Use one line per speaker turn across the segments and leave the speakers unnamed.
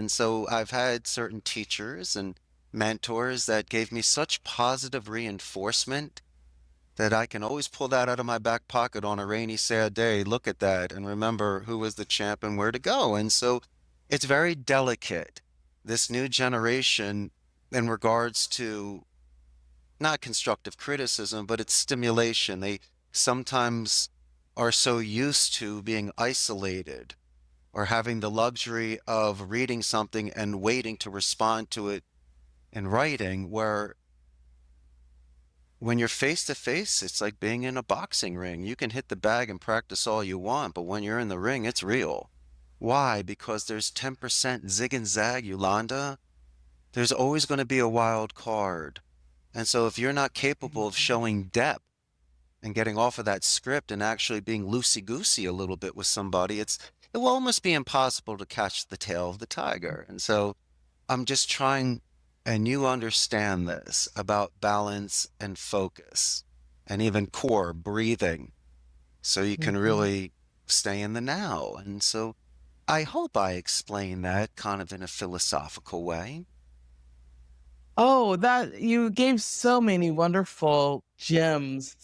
And so I've had certain teachers and mentors that gave me such positive reinforcement that I can always pull that out of my back pocket on a rainy, sad day, look at that and remember who was the champ and where to go. And so it's very delicate, this new generation, in regards to not constructive criticism, but it's stimulation. They sometimes are so used to being isolated or having the luxury of reading something and waiting to respond to it in writing, where when you're face to face, it's like being in a boxing ring. You can hit the bag and practice all you want, but when you're in the ring, it's real. Why? Because there's 10% zig and zag, Yolanda. There's always going to be a wild card. And so if you're not capable of
Mhm.
showing depth and getting off of that script and actually being loosey-goosey a little bit with somebody, it will almost be impossible to catch the tail of the tiger. And so I'm just trying, and you understand this about balance and focus and even core breathing, so you can
Mhm.
really stay in the now. And so I hope I explain that kind of in a philosophical way.
Oh, that you gave so many wonderful gems,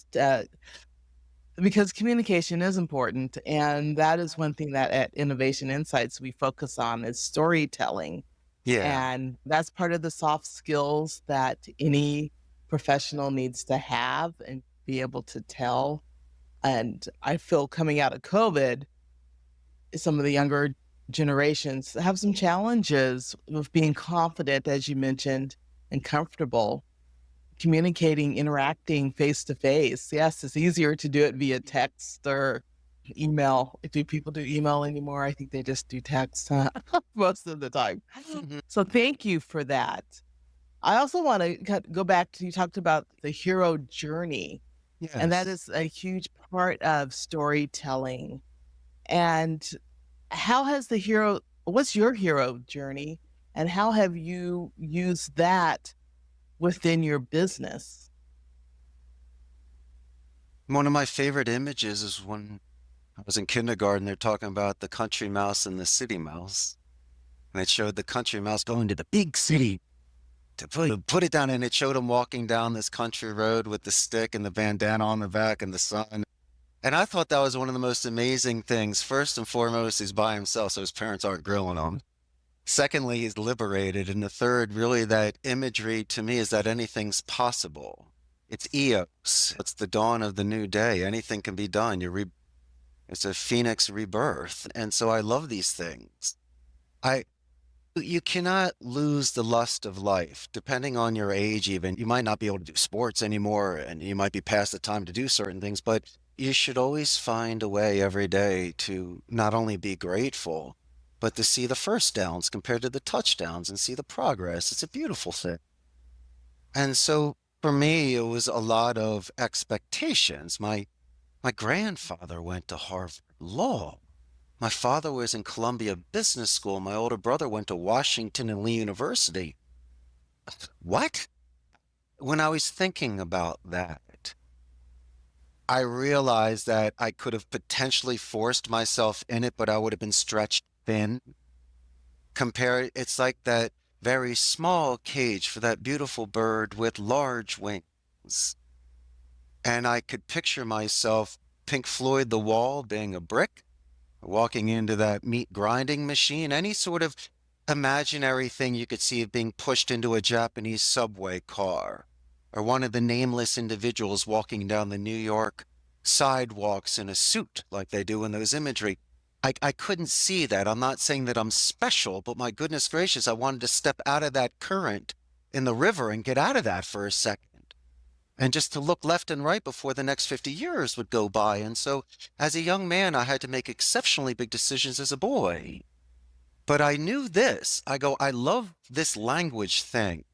because communication is important, and that is one thing that at Innovation Insights we focus on is storytelling,
Yeah.
and that's part of the soft skills that any professional needs to have and be able to tell. And I feel coming out of COVID, some of the younger generations have some challenges with being confident, as you mentioned, and comfortable communicating, interacting face to face. Yes, it's easier to do it via text or email. Do people do email anymore? I think they just do text most of the time.
Mhm.
So thank you for that. I also want to go back to you talked about the hero journey, and that
Yes.
is a huge part of storytelling. And how has the hero what's your hero journey and how have you used that within your business?
One of my favorite images is when I was in kindergarten, they're talking about the country mouse and the city mouse. And it showed the country mouse going to the big city to put it down, and it showed him walking down this country road with the stick and the bandana on the back and the sun. And I thought that was one of the most amazing things. First and foremost, he's by himself, so his parents aren't grilling him. Secondly, he's liberated. And the third, really, that imagery to me is that anything's possible. It's Eos. It's the dawn of the new day. Anything can be done. It's a phoenix rebirth. And so I love these things. I You cannot lose the lust of life. Depending on your age, even, you might not be able to do sports anymore and you might be past the time to do certain things, but you should always find a way every day to not only be grateful, but to see the first downs compared to the touchdowns and see the progress. It's a beautiful thing. And so for me, it was a lot of expectations. My grandfather went to Harvard Law. My father was in Columbia Business School. My older brother went to Washington and Lee University. What? When I was thinking about that, I realized that I could have potentially forced myself in it, but I would have been stretched thin. It's like that very small cage for that beautiful bird with large wings. And I could picture myself, Pink Floyd The Wall being a brick, walking into that meat grinding machine, any sort of imaginary thing you could see it being pushed into a Japanese subway car, or one of the nameless individuals walking down the New York sidewalks in a suit like they do in those imagery. I couldn't see that. I'm not saying that I'm special, but my goodness gracious, I wanted to step out of that current in the river and get out of that for a second and just to look left and right before the next 50 years would go by. And so, as a young man, I had to make exceptionally big decisions as a boy. But I knew this. I love this language thing.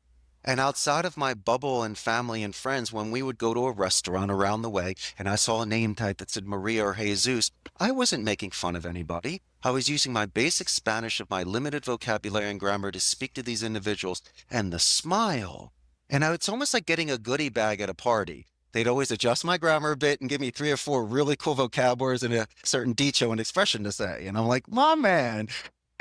And outside of my bubble and family and friends, when we would go to a restaurant around the way and I saw a name tag that said Maria or Jesus, I wasn't making fun of anybody. I was using my basic Spanish of my limited vocabulary and grammar to speak to these individuals. And the smile. It's almost like getting a goodie bag at a party. They'd always adjust my grammar a bit and give me three or four really cool vocab words and a certain dicho and expression to say. And I'm like, my man.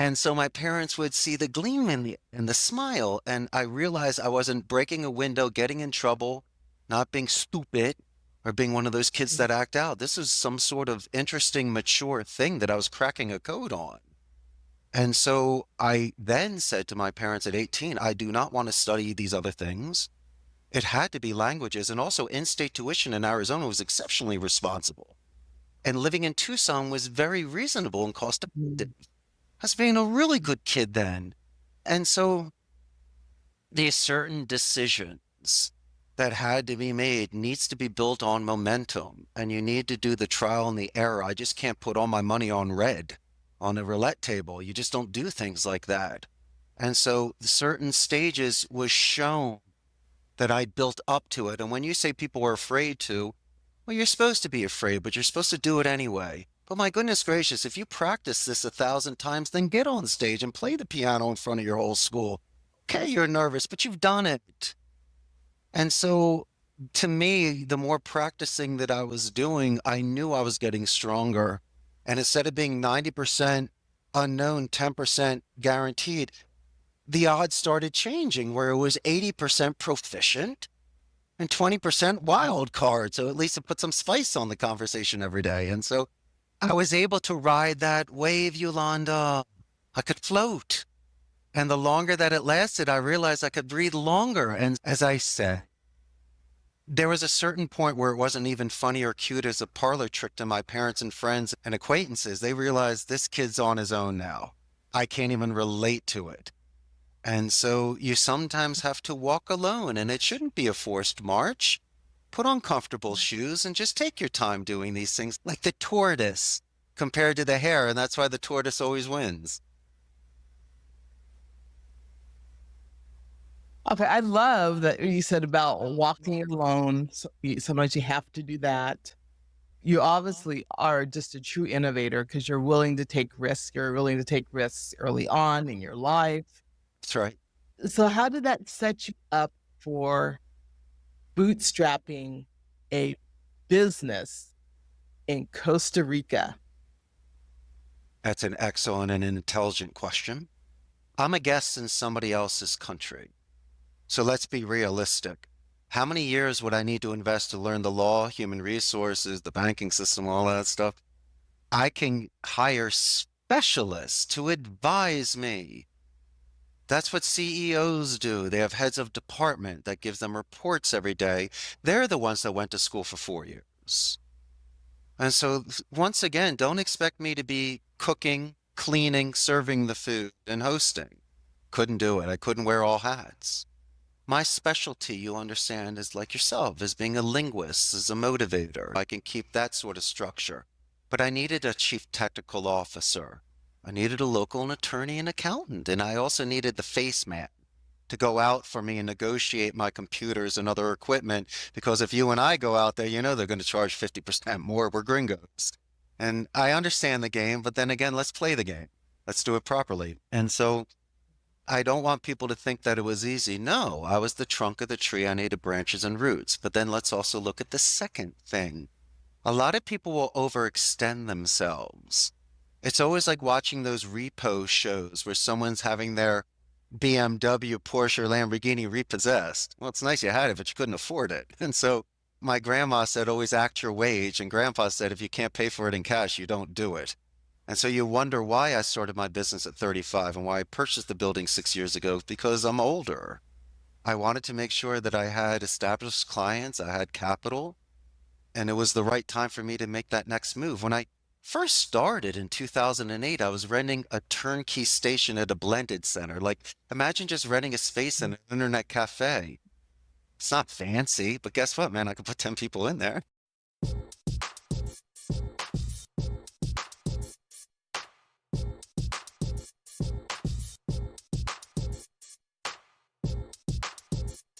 And so my parents would see the gleam in the smile. And I realized I wasn't breaking a window, getting in trouble, not being stupid, or being one of those kids
Mm.
that act out. This is some sort of interesting, mature thing that I was cracking a code on. And so I then said to my parents at 18, I do not want to study these other things. It had to be languages. And also, in state tuition in Arizona was exceptionally responsible. And living in Tucson was very reasonable and cost effective.
Mm.
I was being a really good kid then. And so these certain decisions that had to be made needs to be built on momentum. And you need to do the trial and the error. I just can't put all my money on red on a roulette table. You just don't do things like that. And so certain stages was shown that I built up to it. And when you say people were afraid to, well, you're supposed to be afraid, but you're supposed to do it anyway. But my goodness gracious, if you practice this 1,000 times, then get on stage and play the piano in front of your whole school. Okay, you're nervous, but you've done it. And so to me, the more practicing that I was doing, I knew I was getting stronger. And instead of being 90% unknown, 10% guaranteed, the odds started changing where it was 80% proficient and 20% wild card. So at least it put some spice on the conversation every day. And so I was able to ride that wave, Yolanda. I could float. And the longer that it lasted, I realized I could breathe longer. And as I said, there was a certain point where it wasn't even funny or cute as a parlor trick to my parents and friends and acquaintances. They realized this kid's on his own now. I can't even relate to it. And so you sometimes have to walk alone, and it shouldn't be a forced march. Put on comfortable shoes and just take your time doing these things like the tortoise compared to the hare. And that's why the tortoise always wins.
Okay, I love that you said about walking alone. Sometimes you have to do that. You obviously are just a true innovator because you're willing to take risks. You're willing to take risks early on in your life.
That's right.
So, how did that set you up for bootstrapping a business in Costa Rica?
That's an excellent and intelligent question. I'm a guest in somebody else's country. So let's be realistic. How many years would I need to invest to learn the law, human resources, the banking system, all that stuff? I can hire specialists to advise me. That's what CEOs do. They have heads of department that gives them reports every day. They're the ones that went to school for 4 years. And so once again, don't expect me to be cooking, cleaning, serving the food, and hosting. Couldn't do it. I couldn't wear all hats. My specialty, you understand, is like yourself, as being a linguist, as a motivator. I can keep that sort of structure. But I needed a chief technical officer. I needed a local attorney and accountant. And I also needed the face man to go out for me and negotiate my computers and other equipment. Because if you and I go out there, you know they're going to charge 50% more. We're gringos. And I understand the game, but then again, let's play the game. Let's do it properly. And so I don't want people to think that it was easy. No, I was the trunk of the tree. I needed branches and roots. But then let's also look at the second thing. A lot of people will overextend themselves. It's always like watching those repo shows where someone's having their BMW, Porsche, or Lamborghini repossessed. Well, it's nice you had it, but you couldn't afford it. And so my grandma said, always act your wage. And grandpa said, if you can't pay for it in cash, you don't do it. And so you wonder why I started my business at 35 and why I purchased the building 6 years ago, because I'm older. I wanted to make sure that I had established clients, I had capital, and it was the right time for me to make that next move. When I first started in 2008, I was renting a turnkey station at a blended center. Like, imagine just renting a space in an internet cafe. It's not fancy, but guess what, man? I could put 10 people in there.